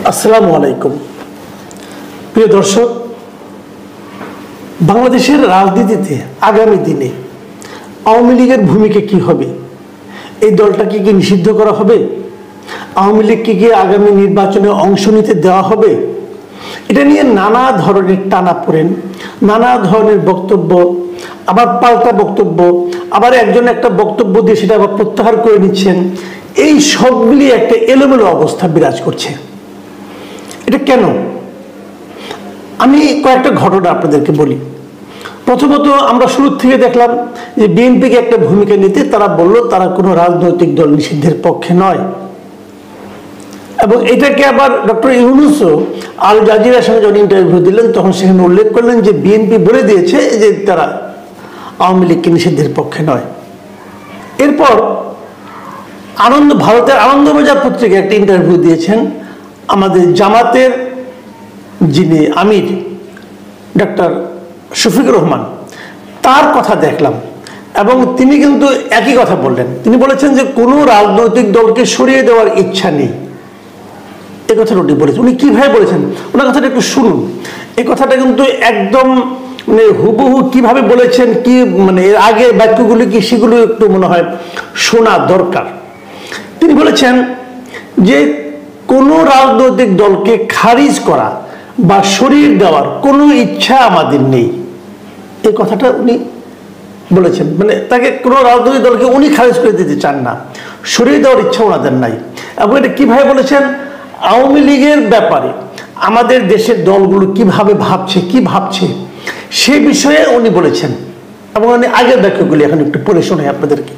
আসসালামু আলাইকুম। প্রিয় দর্শক, বাংলাদেশের রাজনীতিতে আগামী দিনে আওয়ামী লীগের ভূমিকা কি হবে? এই দলটাকে কি নিষিদ্ধ করা হবে? আওয়ামী লীগকে কি আগামী নির্বাচনে অংশ নিতে দেওয়া হবে? এটা নিয়ে নানা ধরনের টানাপোড়েন, নানা ধরনের বক্তব্য, আবার পাল্টা বক্তব্য, আবার একজন একটা বক্তব্য দিয়ে সেটা আবার প্রত্যাহার করে নিচ্ছেন। এই সবগুলি একটা এলোমেলো অবস্থা বিরাজ করছে। এটা কেন? আমি কয়েকটা ঘটনা আপনাদেরকে বলি। প্রথমত, আমরা শুরু থেকে দেখলাম যে বিএনপিকে একটা ভূমিকা নিতে তারা বলল তারা কোনো রাজনৈতিক দল নিষিদ্ধের পক্ষে নয়, এবং এটাকে আবার ডক্টর ইউনূসও আল জাজিরার সঙ্গে যখন ইন্টারভিউ দিলেন তখন সেখানে উল্লেখ করলেন যে বিএনপি বলে দিয়েছে যে তারা আওয়ামী লীগকে নিষিদ্ধের পক্ষে নয়। এরপর ভারতের আনন্দবাজার পত্রিকায় একটা ইন্টারভিউ দিয়েছেন আমাদের জামাতের যিনি আমির ডক্টর শফিকুর রহমান, তার কথা দেখলাম এবং তিনি কিন্তু একই কথা বললেন। তিনি বলেছেন যে কোনো রাজনৈতিক দলকে সরিয়ে দেওয়ার ইচ্ছা নেই। এই কথাটা উনি বলেছেন। উনি কিভাবে বলেছেন ওনার কথাটা একটু শুনুন। এই কথাটা কিন্তু একদম মানে হুবহু কিভাবে বলেছেন, কি মানে এর আগে বাক্যগুলি কি সেগুলো একটু মনে হয় শোনা দরকার। তিনি বলেছেন যে কোনো রাজনৈতিক দলকে খারিজ করা বা সরিয়ে দেওয়ার কোনো ইচ্ছা আমাদের নেই। এই কথাটা উনি বলেছেন, মানে তাকে কোনো রাজনৈতিক দলকে উনি খারিজ করে দিতে চান না, সরিয়ে দেওয়ার ইচ্ছা ওনাদের নাই। এবং এটা কিভাবে বলেছেন? আওয়ামী লীগের ব্যাপারে আমাদের দেশের দলগুলো কিভাবে ভাবছে, কি ভাবছে সে বিষয়ে উনি বলেছেন। এবং উনি আগের ব্যাখ্যাগুলি এখন একটু পড়ে শোনাই আপনাদেরকে।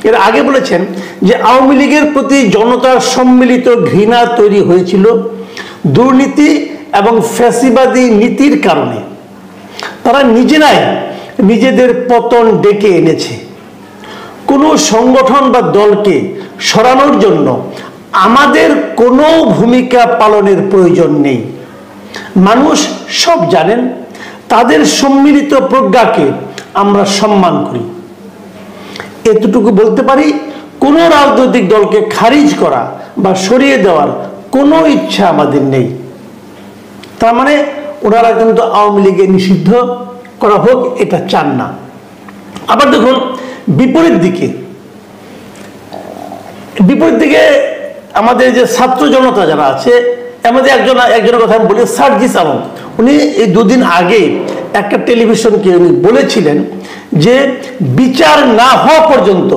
এর আগে বলেছেন যে আওয়ামী লীগের প্রতি জনতার সম্মিলিত ঘৃণা তৈরি হয়েছিল দুর্নীতি এবং ফ্যাসিবাদী নীতির কারণে। তারা নিজেরাই নিজেদের পতন ডেকে এনেছে। কোনো সংগঠন বা দলকে সরানোর জন্য আমাদের কোনো ভূমিকা পালনের প্রয়োজন নেই। মানুষ সব জানেন, তাদের সম্মিলিত প্রজ্ঞাকে আমরা সম্মান করি। এতটুকু বলতে পারি, কোনো রাজনৈতিক দলকে খারিজ করা বা সরিয়ে দেওয়ার কোনো ইচ্ছা আমাদের নেই। তার মানে ওনারা কিন্তু আওয়ামী লীগে নিষিদ্ধ করা হোক এটা চান না। আবার দেখুন বিপরীত দিকে আমাদের যে ছাত্র জনতা যারা আছে, আমাদের একজনের কথা আমি বলি, সার্জিস আলম। উনি এই দুদিন আগে একটা টেলিভিশনকে উনি বলেছিলেন যে বিচার না হওয়া পর্যন্ত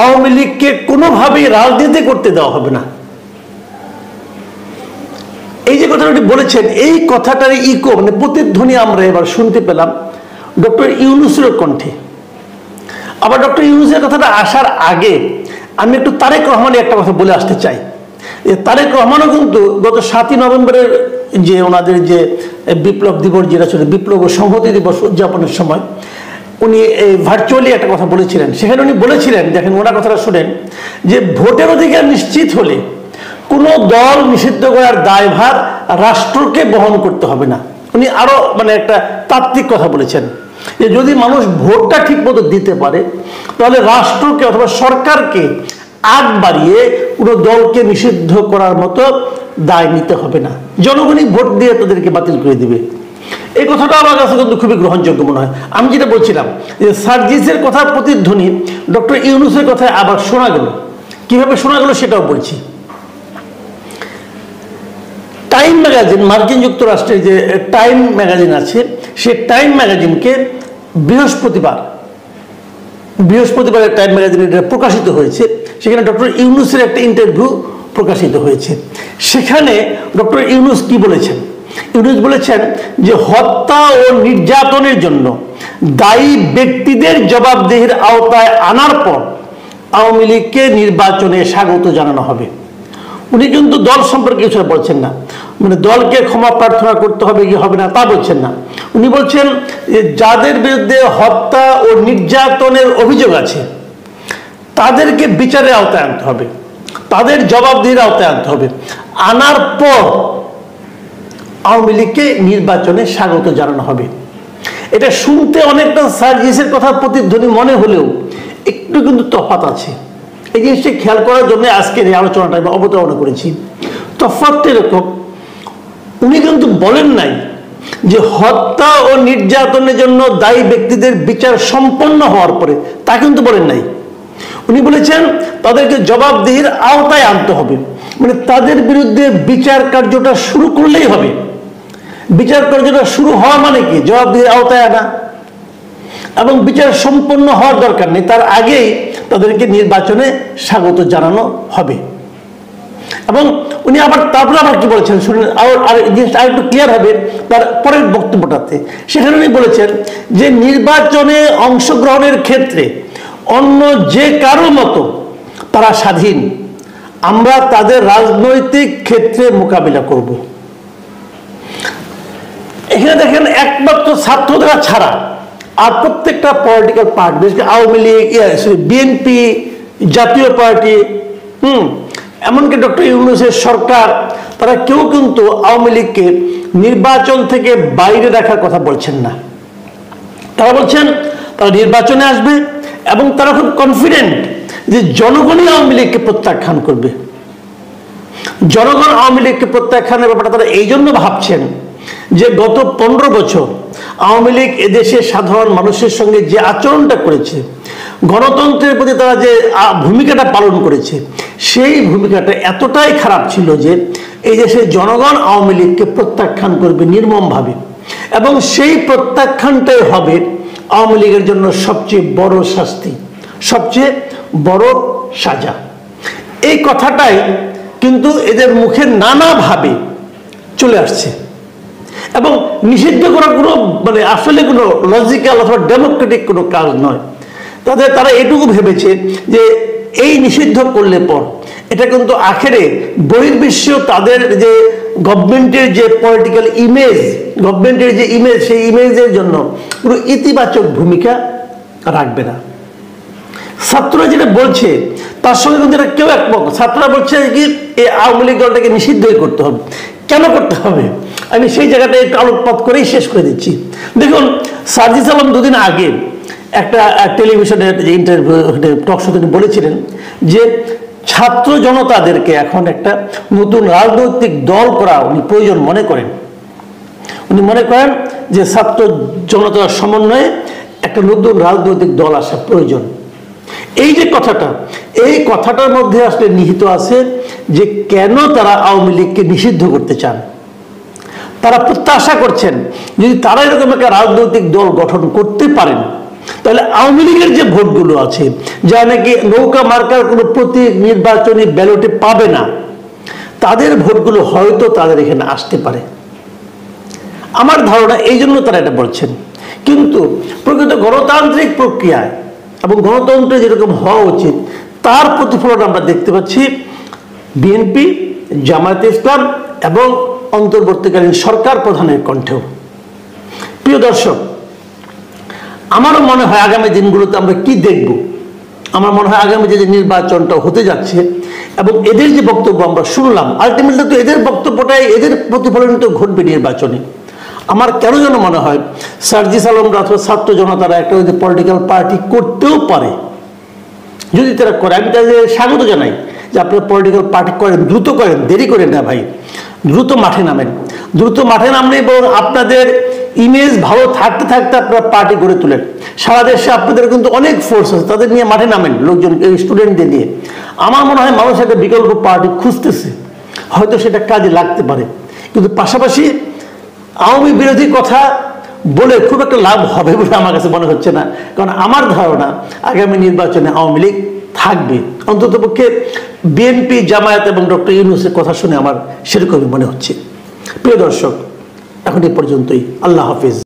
আওয়ামী লীগকে কোনোভাবেই রাজনীতি করতে দেওয়া হবে না। এই যে কথাটা উনি বলেছেন, এই কথাটার ইকো মানে প্রতিধ্বনি আমরা এবার শুনতে পেলাম ডক্টর ইউনূসের কণ্ঠে। আবার ডক্টর ইউনূসের কথাটা আসার আগে আমি একটু তারেক রহমানের একটা কথা বলে আসতে চাই। তারেক রহমানও কিন্তু গত 7ই নভেম্বরের যে ওনাদের যে বিপ্লব দিবস যেটা ছিল, বিপ্লব ও সংহতি দিবস উদযাপনের সময় উনি ভার্চুয়ালি একটা কথা বলেছিলেন। সেখানে উনি বলেছিলেন, দেখেন ওনার কথাটা শুনেন, যে ভোটের অধিকার নিশ্চিত হলে কোনো দল নিষিদ্ধ করার দায়ভার রাষ্ট্রকে বহন করতে হবে না। উনি আরো মানে একটা তাত্ত্বিক কথা বলেছেন যে যদি মানুষ ভোটটা ঠিক মতো দিতে পারে তাহলে রাষ্ট্রকে অথবা সরকারকে আগ বাড়িয়ে কোনো দলকে নিষিদ্ধ করার মতো দায় নিতে হবে না, জনগণই ভোট দিয়ে তাদেরকে বাতিল করে দিবে। এই কথাটা আমার কাছে কিন্তু খুবই গ্রহণযোগ্য মনে হয়। আমি যেটা বলছিলাম যে সার্জিসের কথার প্রতিধ্বনি ডক্টর ইউনূসের কথায় আবার শোনা গেল। কিভাবে শোনা গেল সেটাও বলছি। টাইম ম্যাগাজিন, মার্কিন যুক্তরাষ্ট্রের যে টাইম ম্যাগাজিন আছে, সে টাইম ম্যাগাজিনকে বৃহস্পতিবারের টাইম ম্যাগাজিনে এটা প্রকাশিত হয়েছে। সেখানে ডক্টর ইউনূসের একটা ইন্টারভিউ প্রকাশিত হয়েছে। সেখানে ডক্টর ইউনূস কি বলেছেন? ইউনূস বলেছেন যে হত্যা ও নির্যাতনের জন্য দায়ী ব্যক্তিদের জবাবদিহির আওতায় আনার পর আওয়ামী লীগকে নির্বাচনে স্বাগত জানানো হবে। উনি কিন্তু দল সম্পর্কে কিছু বলছেন না, মানে দলকে ক্ষমা প্রার্থনা করতে হবে কি হবে না তা বলছেন না। উনি বলছেন যে যাদের বিরুদ্ধে হত্যা ও নির্যাতনের অভিযোগ আছে তাদেরকে বিচারের আওতায় আনতে হবে, তাদের জবাবদিহির আওতায় আনতে হবে। আনার পর আওয়ামী লীগকে নির্বাচনে স্বাগত জানানো হবে। এটা শুনতে অনেকটা সার্জিসের কথা প্রতিধ্বনি মনে হলেও একটু কিন্তু তফাৎ আছে। এই জিনিসটি খেয়াল করার জন্য আজকের এই আলোচনাটা আমি অবতারণা করেছি। তফাৎটা এরকম উনি কিন্তু বলেন নাই যে হত্যা ও নির্যাতনের জন্য দায়ী ব্যক্তিদের বিচার সম্পন্ন হওয়ার পরে, তা কিন্তু বলেন নাই। উনি বলেছেন তাদেরকে জবাবদিহির আওতায় আনতে হবে, মানে তাদের বিরুদ্ধে বিচার কার্যটা শুরু করলেই হবে। বিচার কার্যটা শুরু হওয়া মানে কি? জবাবদিহির আওতায় আনা, এবং বিচার সম্পন্ন হওয়ার দরকার নেই, তার আগেই তাদেরকে নির্বাচনে স্বাগত জানানো হবে। এবং উনি তারপরে আবার কি বলেছেন শুনুন, আর জিনিসটা আরেকটু ক্লিয়ার হবে তার পরের বক্তব্যটাতে। সেখানে উনি বলেছেন যে নির্বাচনে অংশগ্রহণের ক্ষেত্রে অন্য যে কারো মতো তারা স্বাধীন, আমরা তাদের রাজনৈতিক ক্ষেত্রে মোকাবিলা করব। এখানে দেখেন একমাত্র ছাত্ররা ছাড়া আর প্রত্যেকটা পলিটিক্যাল পার্টি, বিশেষ করে আওয়ামী লীগ, বিএনপি, জাতীয় পার্টি, এমনকি ডক্টর ইউনূসের সরকার, তারা কেউ কিন্তু আওয়ামী লীগকে নির্বাচন থেকে বাইরে রাখার কথা বলছেন না। তারা বলছেন তারা নির্বাচনে আসবে এবং তারা খুব কনফিডেন্ট যে জনগণই আওয়ামী লীগকে প্রত্যাখ্যান করবে। জনগণ আওয়ামী লীগকে প্রত্যাখ্যানের ব্যাপারটা তারা এই জন্য ভাবছেন যে গত 15 বছর আওয়ামী লীগ এদেশের সাধারণ মানুষের সঙ্গে যে আচরণটা করেছে, গণতন্ত্রের প্রতি তারা যে ভূমিকাটা পালন করেছে, সেই ভূমিকাটা এতটাই খারাপ ছিল যে এই দেশের জনগণ আওয়ামী লীগকে প্রত্যাখ্যান করবে নির্মমভাবে, এবং সেই প্রত্যাখ্যানটাই হবে আওয়ামী লীগের জন্য সবচেয়ে বড় শাস্তি, সবচেয়ে বড় সাজা। এই কথাটাই কিন্তু এদের মুখে নানাভাবে চলে আসছে, এবং নিষিদ্ধ করার কোনো মানে আসলে কোনো লজিক্যাল অথবা ডেমোক্রেটিক কোনো কাজ নয়। তারা এটুকু ভেবেছে যে এই নিষিদ্ধ করলে পর এটা কিন্তু আখেরে বহির্বিশ্ব তাদের যে গভর্নমেন্টের যে পলিটিক্যাল ইমেজ, গভর্নমেন্টের যে ইমেজ, সেই ইমেজের জন্য কোনো ইতিবাচক ভূমিকা রাখবে না। ছাত্ররা যেটা বলছে তার সঙ্গে কিন্তু এটা কেউ একমত। ছাত্ররা বলছে কি এই আওয়ামী লীগ দলটাকে নিষিদ্ধই করতে হবে। কেন করতে হবে আমি সেই জায়গাটা একটু আলোকপাত করেই শেষ করে দিচ্ছি। দেখুন, সার্জিস আলম দুদিন আগে একটা টেলিভিশনের যে ইন্টারভিউ টক শো তিনি বলেছিলেন যে ছাত্র জনতাদেরকে এখন একটা নতুন রাজনৈতিক দল করা উনি প্রয়োজন মনে করেন। উনি মনে করেন যে ছাত্র জনতার সমন্বয়ে একটা নতুন রাজনৈতিক দল আসা প্রয়োজন। এই যে কথাটা, এই কথাটার মধ্যে আসলে নিহিত আছে যে কেন তারা আওয়ামী লীগকে নিষিদ্ধ করতে চান। তারা প্রত্যাশা করছেন যদি তারা এরকম একটা রাজনৈতিক দল গঠন করতে পারেন, তাহলে আওয়ামী লীগের যে ভোটগুলো আছে, যা নাকি নৌকা মার্কার কোনো প্রতীক নির্বাচনী ব্যালটে পাবে না, তাদের ভোটগুলো হয়তো তাদের এখানে আসতে পারে। আমার ধারণা এই জন্য তারা এটা বলছেন। কিন্তু প্রকৃত গণতান্ত্রিক প্রক্রিয়ায় এবং গণতন্ত্রে যেরকম হওয়া উচিত তার প্রতিফলন আমরা দেখতে পাচ্ছি বিএনপি, জামায়াতে ইসলাম এবং অন্তর্বর্তীকালীন সরকার প্রধানের কণ্ঠেও। প্রিয় দর্শক, আমারও মনে হয় আগামী দিনগুলোতে আমরা কি দেখব, আমার মনে হয় আগামী যে নির্বাচনটা হতে যাচ্ছে এবং এদের যে বক্তব্য আমরা শুনলাম, আলটিমেটলি তো এদের বক্তব্যটাই, এদের প্রতিফলন তো ঘটবে নির্বাচনে। আমার কেন যেন মনে হয় সার্জিস আলমরা অথবা ছাত্র জনতারা একটা যদি পলিটিক্যাল পার্টি করতেও পারে, যদি তারা করে, আমি তাদের স্বাগত জানাই যে আপনারা পলিটিক্যাল পার্টি করেন, দ্রুত করেন, দেরি করেন না ভাই, দ্রুত মাঠে নামেন। দ্রুত মাঠে নামলে এবং আপনাদের ইমেজ ভালো থাকতে থাকতে আপনারা পার্টি গড়ে তোলেন। সারা দেশে আপনাদের কিন্তু অনেক ফোর্স আছে, তাদের নিয়ে মাঠে নামেন, লোকজন স্টুডেন্টদের নিয়ে। আমার মনে হয় মানুষ একটা বিকল্প পার্টি খুঁজতেছে, হয়তো সেটা কাজে লাগতে পারে। কিন্তু পাশাপাশি আওয়ামী বিরোধী কথা বলে খুব একটা লাভ হবে বলে আমার কাছে মনে হচ্ছে না, কারণ আমার ধারণা আগামী নির্বাচনে আওয়ামী লীগ থাকবে। অন্ততপক্ষে বিএনপি, জামায়াত এবং ডক্টর ইউনূসের কথা শুনে আমার সেরকমই মনে হচ্ছে। প্রিয় দর্শক, এখন এই পর্যন্তই। আল্লাহ হাফিজ।